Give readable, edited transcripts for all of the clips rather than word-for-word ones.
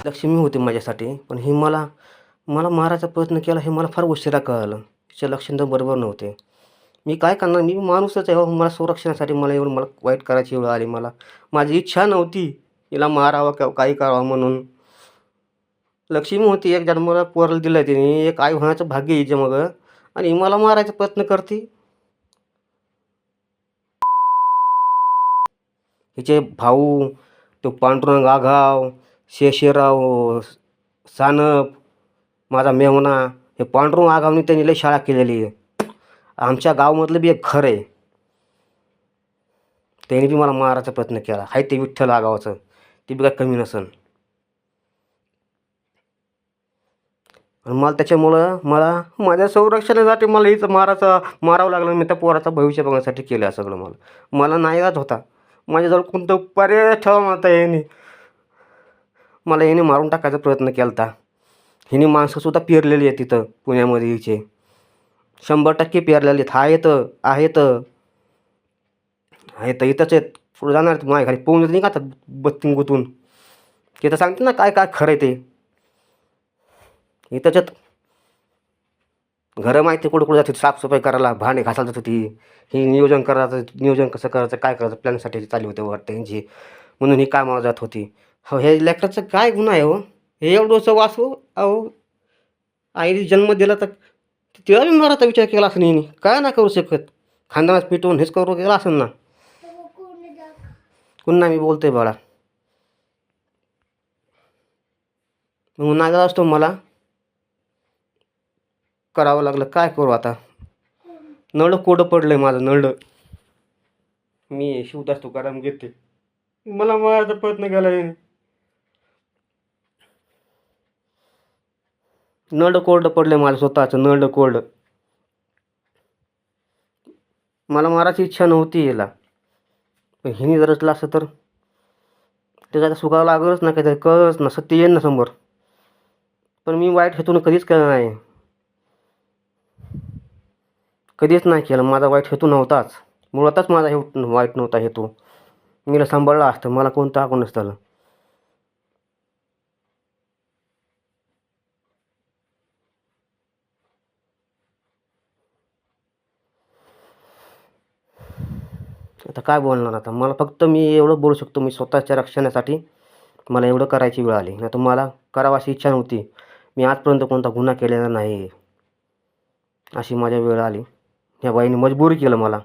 लक्ष्मी होती माझ्यासाठी, पण ही मला मला मारायचा प्रयत्न केला हे मला फार उशिरा कळालं. तिचे लक्षण तर बरोबर नव्हते. मी काय करणार? मी माणूसच आहे हो. मला संरक्षणासाठी मला वाईट करायची वेळ आली मला. माझी इच्छा नव्हती हिला मारावं किंवा काही करावं म्हणून. लक्ष्मी होती, एक जन्माला पोराला दिलं तिने, एक आई होण्याचं भाग्य हिच्या मागं आणि ही मला मारायचा प्रयत्न करते. हिचे भाऊ, तो पांडुरंग आघाव, शेषराव सानप, माझा मेहुणा, हे पांडुरंग आघावने त्यांनी लई शाळा केलेली आहे. आमच्या गावामधलं बी एक घर आहे, त्याने बी मला मारायचा प्रयत्न केला. आहे ते विठ्ठल आगावाचं, ते बी काय कमी नसन. आणि मला त्याच्यामुळं माझ्या संरक्षणासाठी मला हिचं मारावं लागलं. मी त्या पोराचं भविष्य बघण्यासाठी केलं सगळं. मला नाईलाज होता. माझ्याजवळ कोणतं पर्याय ठेवा म्हणता याने मला याने मारून टाकायचा प्रयत्न केला होता. हिने माणसंसुद्धा पेरलेली आहे तिथं पुण्यामध्ये हिचे 100% पेरलेले आहेत. आहेत इथंच आहेत. पुढे जाणार माझ्या घरी पोहून नाही का आता बत्तीन गुतून. ते तर सांगते ना काय काय खरं आहे ते. इथंच आहेत. घरं माहिती कुठं कुठं जाते साफसफाई करायला, भांडे घासायला जात होती. ही नियोजन कसं करायचं, काय करायचं प्लॅनसाठी चालू होते वाटतं यांची, म्हणून ही कामाला जात होती. हो, हे लेकराचं काय गुन्हा आहे हो? हे एवढंसं वाचू अहो. आईने जन्म दिला तर तिला बी मारायचा विचार केला असं नाही. काय ना करू शकत, खानदानात पिटवून हेच करू केला असेल ना. पुन्हा मी बोलतोय बाळा, मग नागा असतो मला करावं लागलं. काय करू आता? नळं कोरडं पडलंय माझं नळं. मी शिवदास तुकाराम घेते, मला मारायचा प्रयत्न केला याने. नळं कोरडं पडलंय माझं स्वतःचं नळं कोरडं. मला मारायची इच्छा नव्हती याला, पण हिने जर असलं असतं तर त्याचा सुगावं लागलच ना, काहीतरी कळलंच ना, सत्य येईन ना समोर. पण मी वाईट हेतून कधीच केलं नाही, कधीच नाही केलं. माझा वाईट हेतू नव्हताच, मुळातच माझा वाईट नव्हता हेतू. मीला सांभाळलं असतं, मला कोणतं हाकून नसतं. आता काय बोलणार आता? मला फक्त मी एवढं बोलू शकतो, मी स्वतःच्या रक्षणासाठी मला एवढं करायची वेळ आली. नाही तर मला करावं अशी इच्छा नव्हती. मी आजपर्यंत कोणता गुन्हा केलेला नाही, अशी माझ्या वेळ आली. ह्या बाईने मजबुरी केलं मला.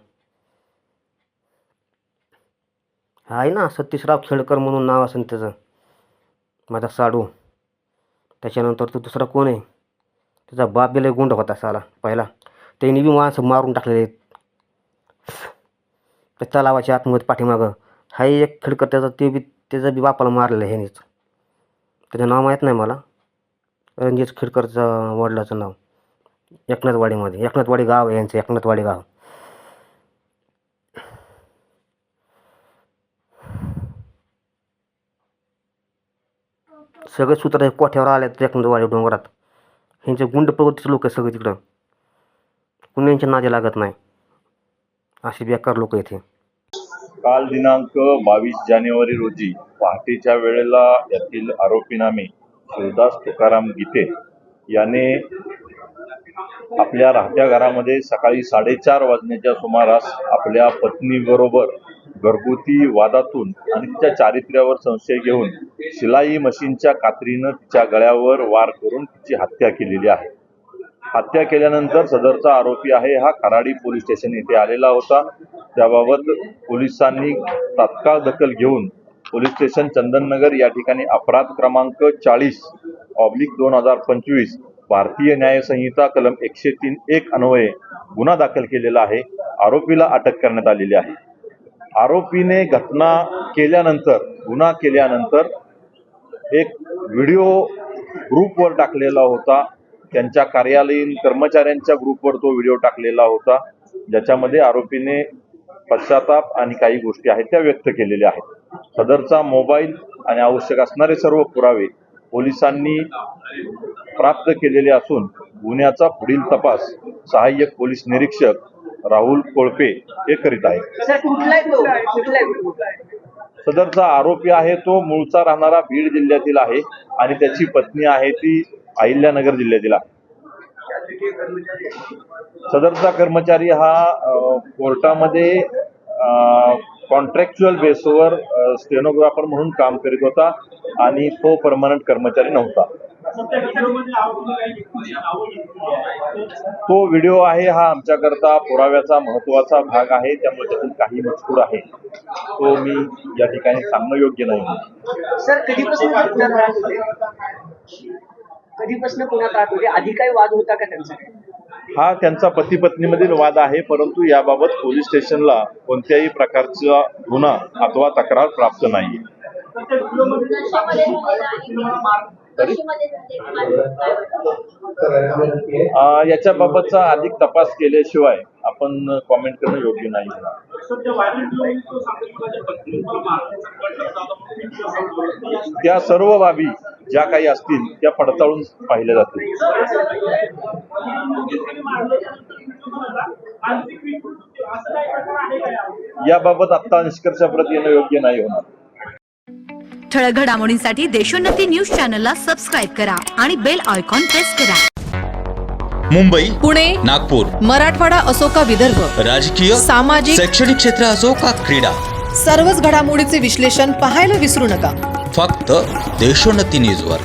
आहे ना सतीशराव खेडकर म्हणून नाव असेल त्याचं, माझा साडू. त्याच्यानंतर तो दुसरा कोण आहे, त्याचा बाप बी लय गुंड होता साला पहिला. त्यांनी बी माणसं मारून टाकलेले आहेत त्या तलावाच्या आतमध्ये पाठीमागं. हाय एक खेडकर, त्याचा बी बापाला मारलेलं आहे ह्यानेच. त्याचं नाव माहीत नाही मला. रणजित खेडकरचं वडिलाचं नाव. एकनाथवाडी गाव आहे यांचं, एकनाथवाडी गाव. सगळे सूत्र कोठ्यावर आले एकनाथवाडी डोंगरात. ह्यांचे गुंड प्रवृत्तीचे लोक आहेत सगळे तिकडं, कुण्यांच्या नादी लागत नाही, अशी बेकार लोक इथे. काल दिनांक 22 जानेवारी रोजी पहाटेच्या वेळेला यातील आरोपीनामे शिवदास तुकाराम गीते याने आपल्या राहत्या घरामध्ये सकाळी 4:30 वाजण्याच्या सुमारास आपल्या पत्नीबरोबर घरगुती वादातून आणि तिच्या चारित्र्यावर संशय घेऊन शिलाई मशीनच्या कात्रीनं तिच्या गळ्यावर वार करून तिची हत्या केलेली आहे. हत्या केल्यानंतर सदरचा आरोपी आहे हा खराडी पोलीस स्टेशन येथे आलेला होता. त्याबाबत पोलिसांनी तात्काळ दखल घेऊन पोलीस स्टेशन चंदननगर या ठिकाणी अपराध क्रमांक 40/2025 भारतीय न्याय संहिता कलम 103(1) अन्वये गुन्हा दाखल केलेला आहे. आरोपीला अटक करण्यात आलेली आहे. आरोपीने गुन्हा केल्यानंतर एक व्हिडिओ ग्रुपवर टाकलेला होता. त्यांच्या कार्यालयीन कर्मचाऱ्यांच्या ग्रुपवर तो व्हिडिओ टाकलेला होता, ज्याच्यामध्ये आरोपीने पश्चाताप आणि काही गोष्टी आहेत त्या व्यक्त केलेल्या आहेत. सदरचा मोबाईल आणि आवश्यक असणारे सर्व पुरावे पोलिसांनी प्राप्त केलेले असून गुन्ह्याचा पुढील तपास सहाय्यक पोलीस निरीक्षक राहुल कोळपे हे करीत आहेत. सदरचा आरोपी आहे तो मूळचा राहणारा बीड जिल्ह्यातील आहे आणि त्याची पत्नी आहे ती अहिल्यानगर जिल्ह्यातील आहे. सदरचा कर्मचारी हा कोर्टामध्ये कॉन्ट्रॅक्च्युअल बेसवर स्टेनोग्राफर म्हणून काम करीत होता आणि तो परमनंट कर्मचारी नव्हता. तो व्हिडिओ आहे हा आमच्याकरता पुराव्याचा महत्वाचा भाग आहे, त्यामुळे त्यातून काही मजकूर आहे तो मी या ठिकाणी सांगणं योग्य नाही. सर, कधीपासून पुण्यात राहत होते? आधी काही वाद होता का त्यांचा? हा त्यांचा पती पत्नीमधील वाद आहे, परंतु याबाबत पोलीस स्टेशनला कोणत्याही प्रकारचा गुन्हा अथवा तक्रार प्राप्त नाही. याच्याबाबतचा अधिक तपास केल्याशिवाय आपण कॉमेंट करणं योग्य नाही. त्या सर्व बाबी ज्या काही असतील त्या पडताळून पाहिल्या जातील. याबाबत आता निष्कर्षाप्रत येणं योग्य नाही होणार. ठळक घडामोडींसाठी देशोन्नती न्यूज चॅनलला सबस्क्राईब करा आणि बेल आयकॉन प्रेस करा. मुंबई, पुणे, नागपूर, मराठवाडा असो का विदर्भ, राजकीय, सामाजिक, शैक्षणिक क्षेत्र असो का क्रीडा, सर्वच घडामोडीचे विश्लेषण पाहायला विसरू नका. फक्त देशोन्नती न्यूजवर.